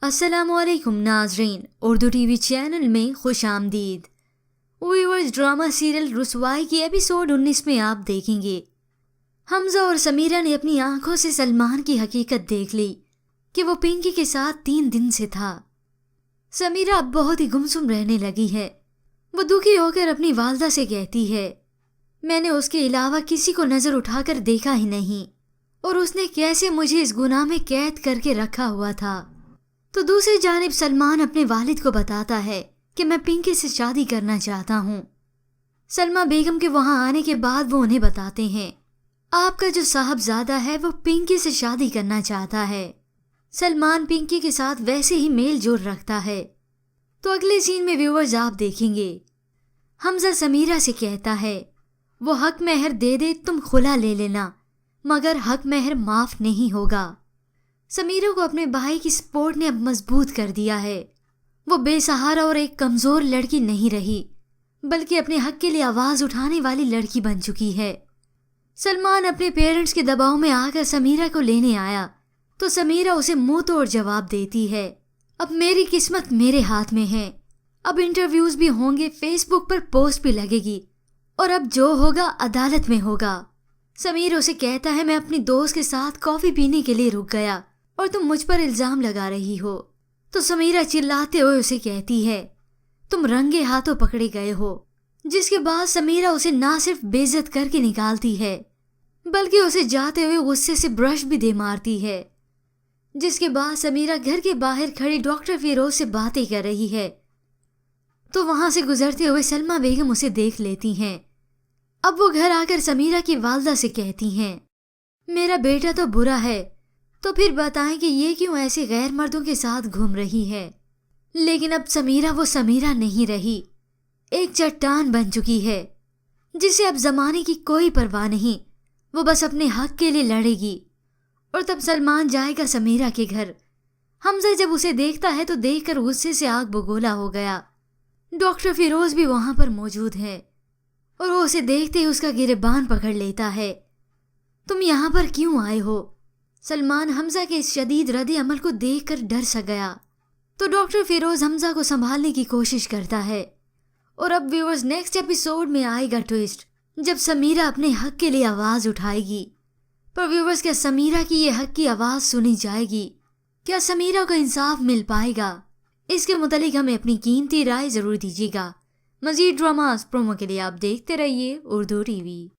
अस्सलाम वालेकुम नाजरीन, उर्दू टीवी चैनल में खुश आमदीद। व्यूअर्स, ड्रामा सीरियल रुसवाई की एपिसोड 19 में आप देखेंगे हमजा और समीरा ने अपनी आंखों से सलमान की हकीकत देख ली कि वो पिंकी के साथ 3 दिन से था। समीरा अब बहुत ही गुमसुम रहने लगी है। वो दुखी होकर अपनी वालदा से कहती है, मैंने उसके अलावा किसी को नजर उठाकर देखा ही नहीं और उसने कैसे मुझे इस गुनाह में कैद करके रखा हुआ था। तो दूसरी जानिब सलमान अपने वालिद को बताता है कि मैं पिंकी से शादी करना चाहता हूँ। सलमा बेगम के वहां आने के बाद वो उन्हें बताते हैं, आपका जो साहबजादा है वो पिंकी से शादी करना चाहता है। सलमान पिंकी के साथ वैसे ही मेल जोल रखता है। तो अगले सीन में व्यूअर्स आप देखेंगे हमजा समीरा से कहता है, वो हक मेहर दे दे, तुम खुला ले लेना, मगर हक मेहर माफ नहीं होगा। समीरा को अपने भाई की सपोर्ट ने अब मजबूत कर दिया है। वो बेसहारा और एक कमजोर लड़की नहीं रही, बल्कि अपने हक के लिए आवाज उठाने वाली लड़की बन चुकी है। सलमान अपने पेरेंट्स के दबाव में आकर समीरा को लेने आया तो समीरा उसे मुंह तोड़ जवाब देती है, अब मेरी किस्मत मेरे हाथ में है। अब इंटरव्यूज भी होंगे, फेसबुक पर पोस्ट भी लगेगी और अब जो होगा अदालत में होगा। समीर उसे कहता है, मैं अपनी दोस्त के साथ कॉफी पीने के लिए रुक गया और तुम मुझ पर इल्जाम लगा रही हो। तो समीरा चिल्लाते हुए उसे कहती है, तुम रंगे हाथों पकड़े गए हो। जिसके बाद समीरा उसे ना सिर्फ बेइज्जत करके निकालती है, बल्कि उसे जाते हुए गुस्से से ब्रश भी दे मारती है। जिसके बाद समीरा घर के बाहर खड़ी डॉक्टर फिरोज से बातें कर रही है तो वहां से गुजरते हुए सलमा बेगम उसे देख लेती हैं। अब वो घर आकर समीरा की वालदा से कहती हैं, मेरा बेटा तो बुरा है, तो फिर बताएं कि ये क्यों ऐसे गैर मर्दों के साथ घूम रही है। लेकिन अब समीरा वो समीरा नहीं रही, एक चट्टान बन चुकी है जिसे अब जमाने की कोई परवाह नहीं। वो बस अपने हक के लिए लड़ेगी। और तब सलमान जाएगा समीरा के घर। हमजा जब उसे देखता है तो देखकर गुस्से से आग बगोला हो गया। डॉक्टर फिरोज भी वहां पर मौजूद है और वो उसे देखते ही उसका गिरेबान पकड़ लेता है, तुम यहाँ पर क्यों आए हो? सलमान हमजा के इस शदीद रद्द अमल को देखकर डर सा गया। तो डॉक्टर फिरोज हमजा को संभालने की कोशिश करता है। और अब व्यूअर्स, नेक्स्ट एपिसोड में आएगा ट्विस्ट, जब समीरा अपने हक के लिए आवाज उठाएगी। पर व्यूअर्स, क्या समीरा की ये हक की आवाज सुनी जाएगी? क्या समीरा को इंसाफ मिल पाएगा? इसके मुतालिक हमें अपनी कीमती राय जरूर दीजिएगा। मजीद ड्रामास प्रोमो के लिए आप देखते रहिए उर्दू टीवी।